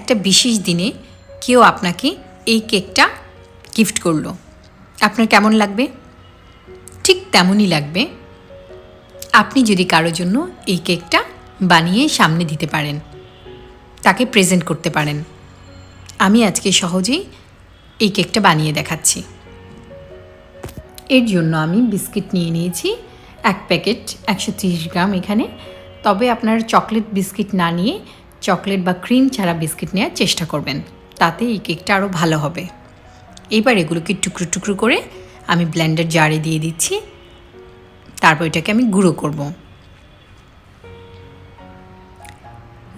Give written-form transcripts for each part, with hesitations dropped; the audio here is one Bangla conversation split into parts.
একটা বিশেষ দিনে কেউ আপনাকে এই কেকটা গিফট করলো, আপনার কেমন লাগবে? ঠিক তেমনই লাগবে আপনি যদি কারোর জন্য এই কেকটা বানিয়ে সামনে দিতে পারেন, তাকে প্রেজেন্ট করতে পারেন। আমি আজকে সহজেই এই কেকটা বানিয়ে দেখাচ্ছি। এর জন্য আমি বিস্কিট নিয়ে নিয়েছি 1 প্যাকেট 130 গ্রাম এখানে। তবে আপনার চকলেট বিস্কিট না নিয়ে চকলেট বা ক্রিম ছাড়া বিস্কিট নেওয়ার চেষ্টা করবেন, তাতে এই কেকটা আরও ভালো হবে। এবার এগুলোকে টুকরো টুকরো করে আমি ব্লেন্ডার জারে দিয়ে দিচ্ছি। তারপর এটাকে আমি গুঁড়ো করব।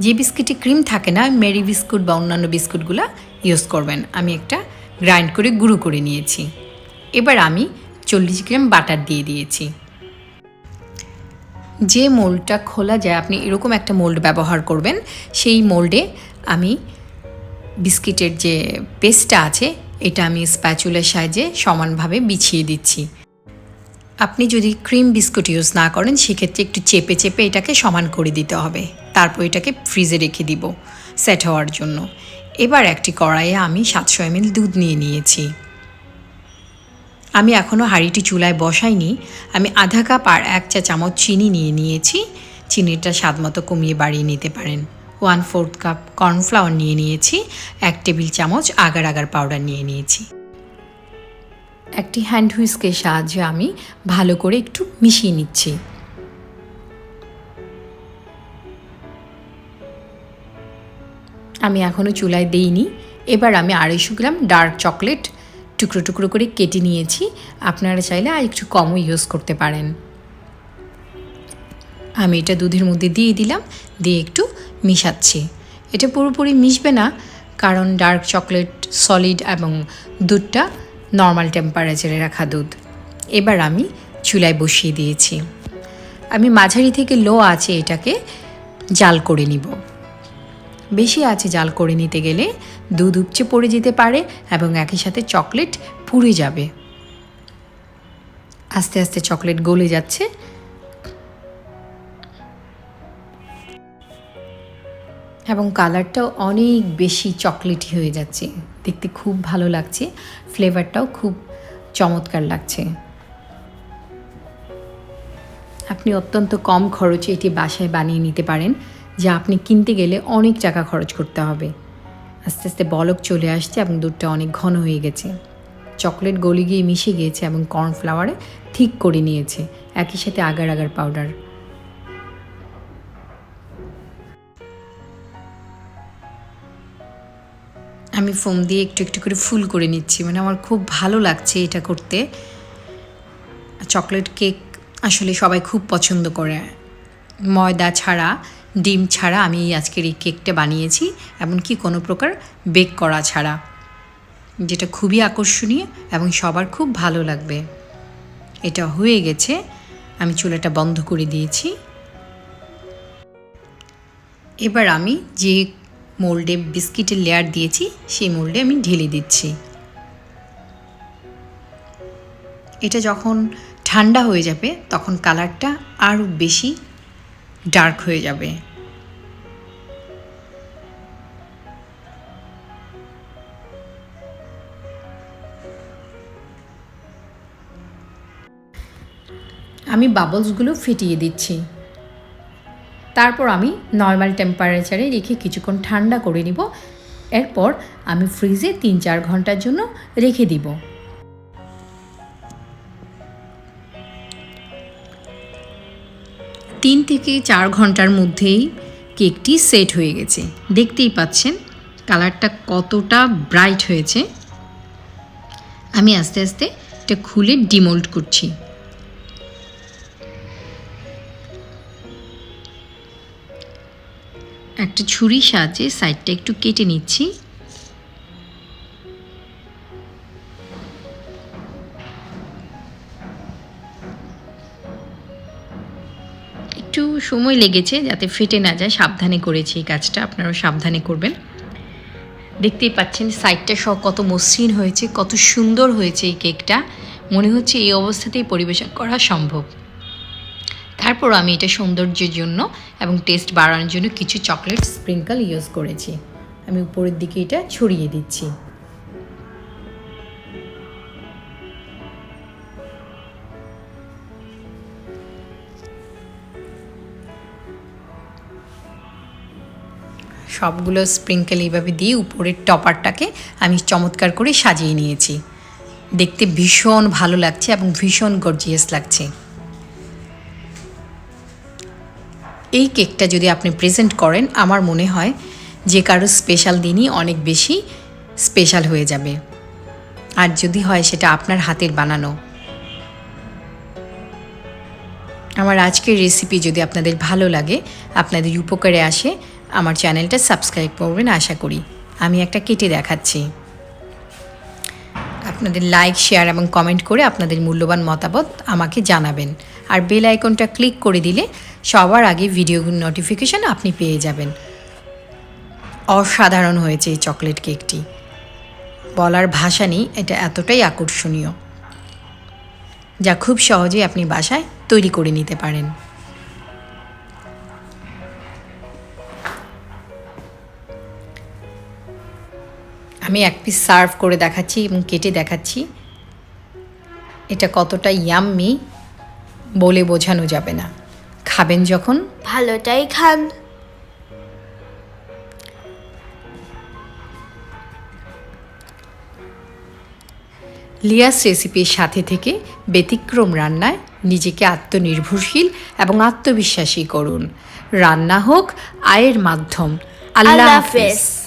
যে বিস্কিটে ক্রিম থাকে না, মেরি বিস্কুট বা অন্যান্য বিস্কুটগুলো ইউজ করবেন। আমি একটা গ্রাইন্ড করে গুঁড়ো করে নিয়েছি। এবার আমি 40 গ্রাম বাটার দিয়ে দিয়েছি। যে মোল্ডটা খোলা যায়, আপনি এরকম একটা মোল্ড ব্যবহার করবেন। সেই মোল্ডে আমি বিস্কিটের যে পেস্টটা আছে এটা আমি স্প্যাচুলার সাহায্যে সমানভাবে বিছিয়ে দিচ্ছি। আপনি যদি ক্রিম বিস্কুট ইউজ না করেন সেক্ষেত্রে একটু চেপে চেপে এটাকে সমান করে দিতে হবে। তারপর এটাকে ফ্রিজে রেখে দিব সেট হওয়ার জন্য। এবার একটি কড়াইয়ে আমি 700 ml দুধ নিয়ে নিয়েছি। আমি এখনও হাঁড়িটি চুলায় বসাইনি। আমি আধা কাপ আর 1 চা চামচ চিনি নিয়ে নিয়েছি। চিনিটা স্বাদ মতো কমিয়ে বাড়িয়ে নিতে পারেন। 1/4 কাপ কর্নফ্লাওয়ার নিয়ে নিয়েছি। 1 টেবিল চামচ আগার পাউডার নিয়ে নিয়েছি। একটি হ্যান্ড হুইস্কের সাহায্যে আমি ভালো করে একটু মিশিয়ে নিচ্ছি। আমি এখনও চুলায় দেইনি। এবার আমি 250 গ্রাম ডার্ক চকলেট টুকরো টুকরো করে কেটে নিয়েছি। আপনারা চাইলে আর একটু কমও ইউজ করতে পারেন। আমি এটা দুধের মধ্যে দিয়ে দিলাম, দিয়ে একটু মিশাচ্ছি। এটা পুরোপুরি মিশবে না, কারণ ডার্ক চকলেট সলিড এবং দুধটা নর্মাল টেম্পারেচারে রাখা দুধ। এবার আমি চুলায় বসিয়ে দিয়েছি। আমি মাঝারি থেকে লো আঁচে এটাকে জাল করে নিব। বেশি আঁচে জাল করে নিতে গেলে দুধ উপচে পড়ে যেতে পারে এবং একই সাথে চকলেট পুড়ে যাবে। আস্তে আস্তে চকলেট গলে যাচ্ছে। এবং কালারটাও অনেক বেশি চকলেটি হয়ে যাচ্ছে, দেখতে খুব ভালো লাগছে। ফ্লেভারটাও খুব চমৎকার লাগছে। আপনি অত্যন্ত কম খরচে এটি বাসায় বানিয়ে নিতে পারেন, যা আপনি কিনতে গেলে অনেক টাকা খরচ করতে হবে। আস্তে আস্তে বলক চলে আসছে এবং দুধটা অনেক ঘন হয়ে গেছে। চকলেট গলে গিয়ে মিশে গিয়েছে এবং কর্নফ্লাওয়ারে ঠিক করে নিয়েছে, একই সাথে আগার পাউডার। আমি ফোম দিয়ে একটু একটু করে ফুল করে নিচ্ছি, মানে আমার খুব ভালো লাগছে এটা করতে। চকলেট কেক আসলে সবাই খুব পছন্দ করে। ময়দা ছাড়া, ডিম ছাড়া আমি আজকের এই কেকটা বানিয়েছি, এমনকি কোনো প্রকার বেক করা ছাড়া, যেটা খুবই আকর্ষণীয় এবং সবার খুব ভালো লাগবে। এটা হয়ে গেছে, আমি চুলাটা বন্ধ করে দিয়েছি। এবার আমি যে মোল্ডে বিস্কিটের লেয়ার দিয়েছি সেই মোল্ডে আমি ঢেলে দিচ্ছি। এটা যখন ঠান্ডা হয়ে যাবে তখন কালারটা আরও বেশি ডার্ক হয়ে যাবে। আমি বাবলসগুলো ফিটিয়ে দিচ্ছি। তারপর আমি নর্মাল টেম্পারেচারে রেখে কিছুক্ষণ ঠান্ডা করে নিব। এরপর আমি ফ্রিজে 3-4 ঘন্টার জন্য রেখে দিব। 3 থেকে 4 ঘন্টার মধ্যেই কেকটি সেট হয়ে গেছে। দেখতেই পাচ্ছেন কালারটা কতটা ব্রাইট হয়েছে। আমি আস্তে আস্তে এটা খুলে ডিমোল্ড করছি। একটা ছুরির সাহায্যে সাইডটা একটু কেটে নিচ্ছি। একটু সময় লেগেছে যাতে ফেটে না যায়, সাবধানে করেছি এই কাজটা, আপনারাও সাবধানে করবেন। দেখতেই পাচ্ছেন সাইডটা সহ কত মসৃণ হয়েছে, কত সুন্দর হয়েছে এই কেকটা। মনে হচ্ছে এই অবস্থাতেই পরিবেশন করা সম্ভব। তারপর আমি এটা সৌন্দর্যের জন্য এবং টেস্ট বাড়ানোর জন্য কিছু চকলেট স্প্রিঙ্কল ইউজ করেছি। আমি উপরের দিকে এটা ছড়িয়ে দিচ্ছি। সবগুলো স্প্রিঙ্কেল এইভাবে দিয়ে উপরের টপারটাকে আমি চমৎকার করে সাজিয়ে নিয়েছি। দেখতে ভীষণ ভালো লাগছে এবং ভীষণ গর্জিয়াস লাগছে। এই কেকটা যদি আপনি প্রেজেন্ট করেন, আমার মনে হয় যে কারো স্পেশাল দিনই অনেক বেশি স্পেশাল হয়ে যাবে। আর যদি হয় সেটা আপনার হাতের বানানো। আমার আজকের রেসিপি যদি আপনাদের ভালো লাগে, আপনাদের উপকারে আসে, আমার চ্যানেলটা সাবস্ক্রাইব করবেন আশা করি। আমি একটা কেটে দেখাচ্ছি। আপনাদের লাইক, শেয়ার এবং কমেন্ট করে আপনাদের মূল্যবান মতামত আমাকে জানাবেন। আর বেল আইকনটা ক্লিক করে দিলে সবার আগে ভিডিও নোটিফিকেশন আপনি পেয়ে যাবেন। অসাধারণ হয়েছে এই চকলেট কেকটি, বলার ভাষা নেই, এটা এতটাই আকর্ষণীয় যা খুব সহজেই আপনি বাসায় তৈরি করে নিতে পারেন। আমি এক পিস সার্ভ করে দেখাচ্ছি এবং কেটে দেখাচ্ছি। এটা কতটা ইয়াম্মি বলে বোঝানো যাবে না। খাবেন যখন ভালোটাই খান। লিয়াস রেসিপির সাথে থেকে ব্যতিক্রম রান্নায় নিজেকে আত্মনির্ভরশীল এবং আত্মবিশ্বাসী করুন। রান্না হোক আয়ের মাধ্যম। আল্লাহ হাফেজ।